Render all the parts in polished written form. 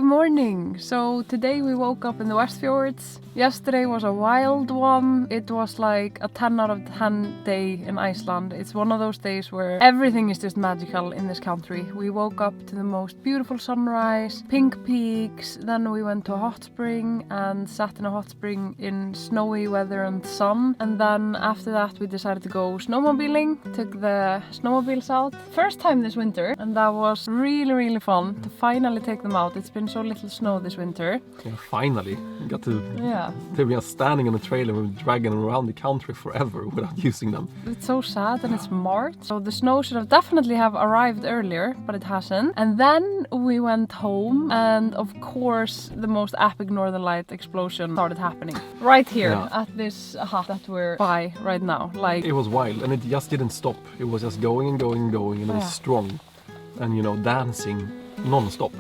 Good morning! So today we woke up in the West Fjords. Yesterday was a wild one. It was like a 10 out of 10 day in Iceland. It's one of those days where everything is just magical in this country. We woke up to the most beautiful sunrise, pink peaks, then we went to a hot spring and sat in a hot spring in snowy weather and sun. And then after that we decided to go snowmobiling, took the snowmobiles out. First time this winter, and that was really fun to finally take them out. It's been so little snow this winter. Yeah, finally. You got to... Yeah. They've been standing on a trailer and dragging them around the country forever without using them. It's so sad, and it's March, so the snow should have definitely have arrived earlier, but it hasn't. And then we went home, and of course the most epic northern light explosion started happening right here at this hut that we're by right now. Like, it was wild, and it just didn't stop. It was just going and it was strong, and you know, dancing non-stop.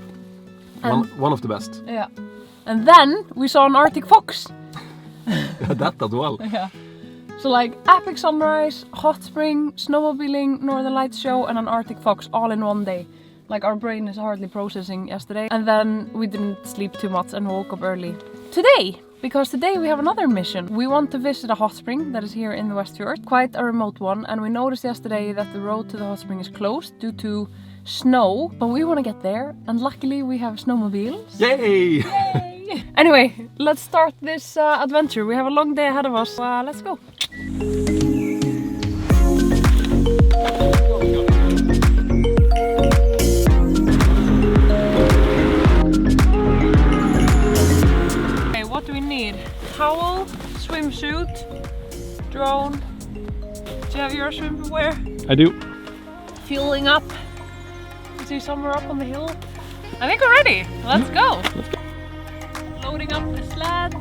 One of the best. Yeah. And then we saw an Arctic fox. That as well. Yeah. So like epic sunrise, hot spring, snowmobiling, northern lights show, and an Arctic fox all in one day. Like our brain is hardly processing yesterday. And then we didn't sleep too much and woke up early today. Because today we have another mission. We want to visit a hot spring that is here in the West Fjord. Quite a remote one. And we noticed yesterday that the road to the hot spring is closed due to snow. But we want to get there. And luckily we have snowmobiles. Yay! Yay! Anyway, let's start this adventure. We have a long day ahead of us. Let's go. Okay, what do we need? Towel, swimsuit, drone. Do you have your swimwear? I do. Fueling up. Is he somewhere up on the hill? I think we're ready. Let's go. Let's go. Loading up the sleds.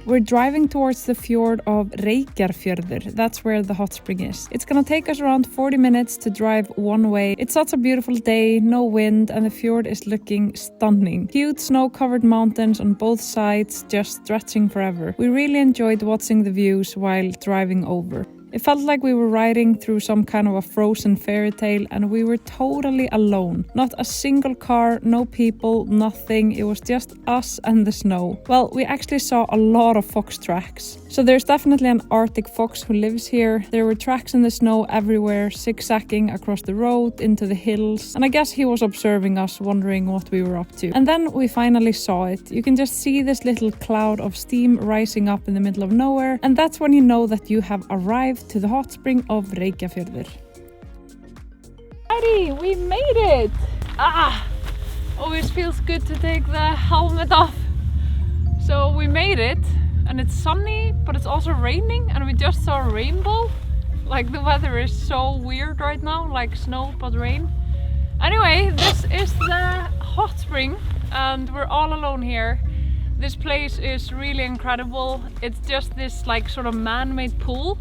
We're driving towards the fjord of Reykjarfjörður. That's where the hot spring is. It's gonna take us around 40 minutes to drive one way. It's such a beautiful day, no wind, and the fjord is looking stunning. Huge snow-covered mountains on both sides, just stretching forever. We really enjoyed watching the views while driving over. It felt like we were riding through some kind of a frozen fairy tale, and we were totally alone. Not a single car, no people, nothing. It was just us and the snow. Well, we actually saw a lot of fox tracks. So there's definitely an Arctic fox who lives here. There were tracks in the snow everywhere, zigzagging across the road, into the hills. And I guess he was observing us, wondering what we were up to. And then we finally saw it. You can just see this little cloud of steam rising up in the middle of nowhere. And that's when you know that you have arrived to the hot spring of Reykjarfjörður. Alrighty, we made it! Always feels good to take the helmet off. So we made it, and it's sunny, but it's also raining, and we just saw a rainbow. Like, the weather is so weird right now, like snow but rain. Anyway, this is the hot spring, and we're all alone here. This place is really incredible. It's just this like sort of man-made pool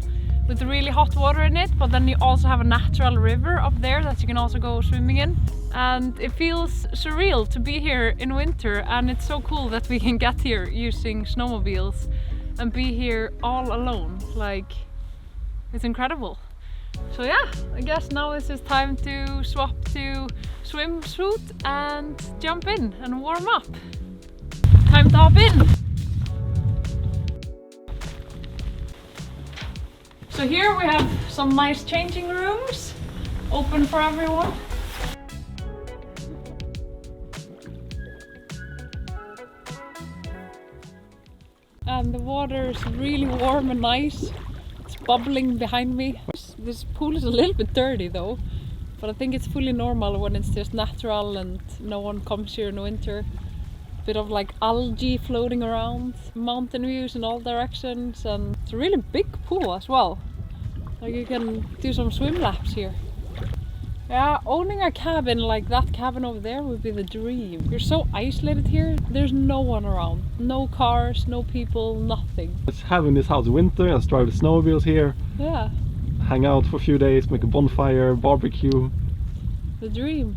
with really hot water in it, but then you also have a natural river up there that you can also go swimming in. And it feels surreal to be here in winter, and it's so cool that we can get here using snowmobiles and be here all alone. Like, it's incredible. So yeah, I guess now this is time to swap to swimsuit and jump in and warm up. Time to hop in! So here we have some nice changing rooms, open for everyone. And the water is really warm and nice. It's bubbling behind me. This pool is a little bit dirty though, but I think it's fully normal when it's just natural and no one comes here in winter. Bit of like algae floating around, mountain views in all directions, and it's a really big pool as well. Like, you can do some swim laps here. Yeah, owning a cabin like that cabin over there would be the dream. You're so isolated here, there's no one around. No cars, no people, nothing. Let's have in this house winter, let's drive the snowmobiles here. Yeah. hang out for a few days, make a bonfire, barbecue. The dream.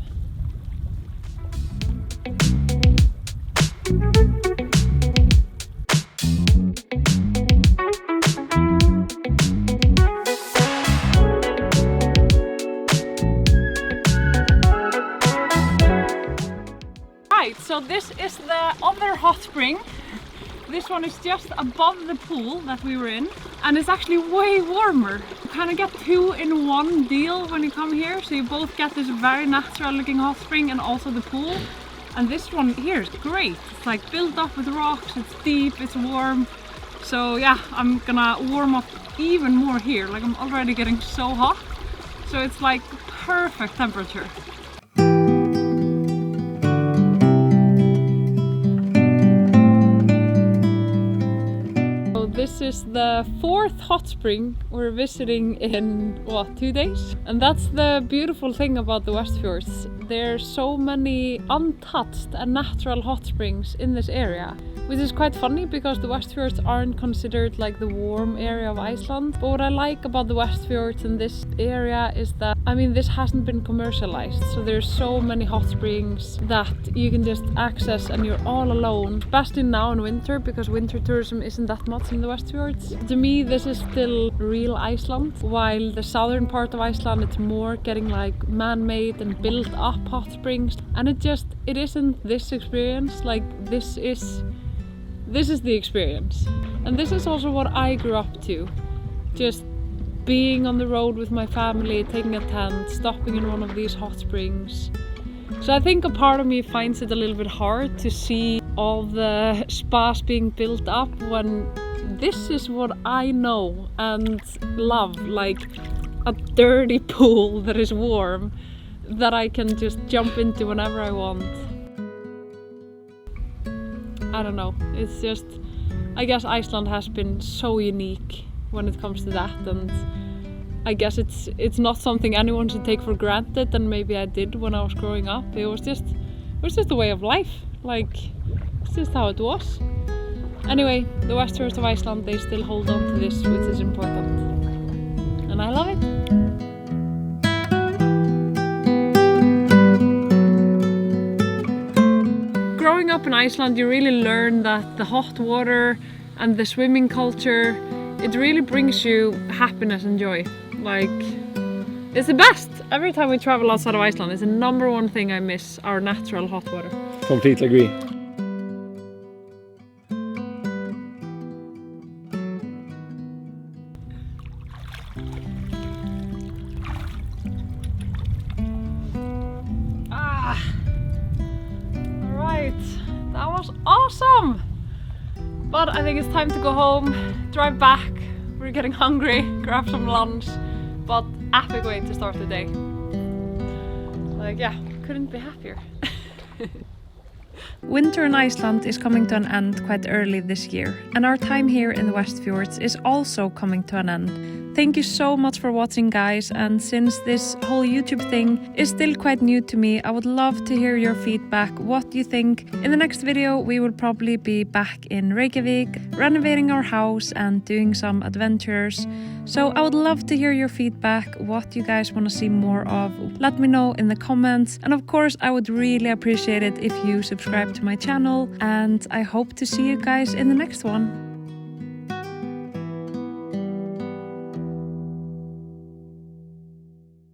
Right, so this is the other hot spring. This one is just above the pool that we were in, and it's actually way warmer. You kind of get two in one deal when you come here, so you both get this very natural looking hot spring and also the pool. And this one here is great. It's like built up with rocks, it's deep, it's warm. So yeah, I'm gonna warm up even more here. Like I'm already getting so hot. So it's like perfect temperature. This is the fourth hot spring we're visiting in, what, 2 days? And that's the beautiful thing about the West Fjords. There's so many untouched and natural hot springs in this area. Which is quite funny because the West Fjords aren't considered like the warm area of Iceland. But what I like about the West Fjords and this area is that, I mean, this hasn't been commercialized. So there's so many hot springs that you can just access and you're all alone. Especially now in winter, because winter tourism isn't that much in the West Fjords. To me, this is still real Iceland. While the southern part of Iceland, it's more getting like man-made and built up hot springs. And it isn't this experience. Like this is the experience. And this is also what I grew up to. Just being on the road with my family, taking a tent, stopping in one of these hot springs. So I think a part of me finds it a little bit hard to see all the spas being built up when this is what I know and love, like a dirty pool that is warm that I can just jump into whenever I want. I don't know, it's just, I guess Iceland has been so unique when it comes to that, and I guess it's not something anyone should take for granted, and maybe I did when I was growing up. It was just a way of life, like it's just how it was. Anyway, the West Fjords of Iceland, they still hold on to this, which is important, and I love it. Growing up in Iceland, you really learn that the hot water and the swimming culture, it really brings you happiness and joy. Like, it's the best. Every time we travel outside of Iceland, it's the #1 thing I miss, our natural hot water. Completely agree. That was awesome! But I think it's time to go home, drive back. We're getting hungry, grab some lunch. But epic way to start the day. Like, yeah, couldn't be happier. Winter in Iceland is coming to an end quite early this year, and our time here in the West Fjords is also coming to an end. Thank you so much for watching, guys, and since this whole YouTube thing is still quite new to me, I would love to hear your feedback, what you think. In the next video we will probably be back in Reykjavik, renovating our house and doing some adventures. So I would love to hear your feedback, what you guys want to see more of. Let me know in the comments, and of course I would really appreciate it if you subscribe to my channel, and I hope to see you guys in the next one.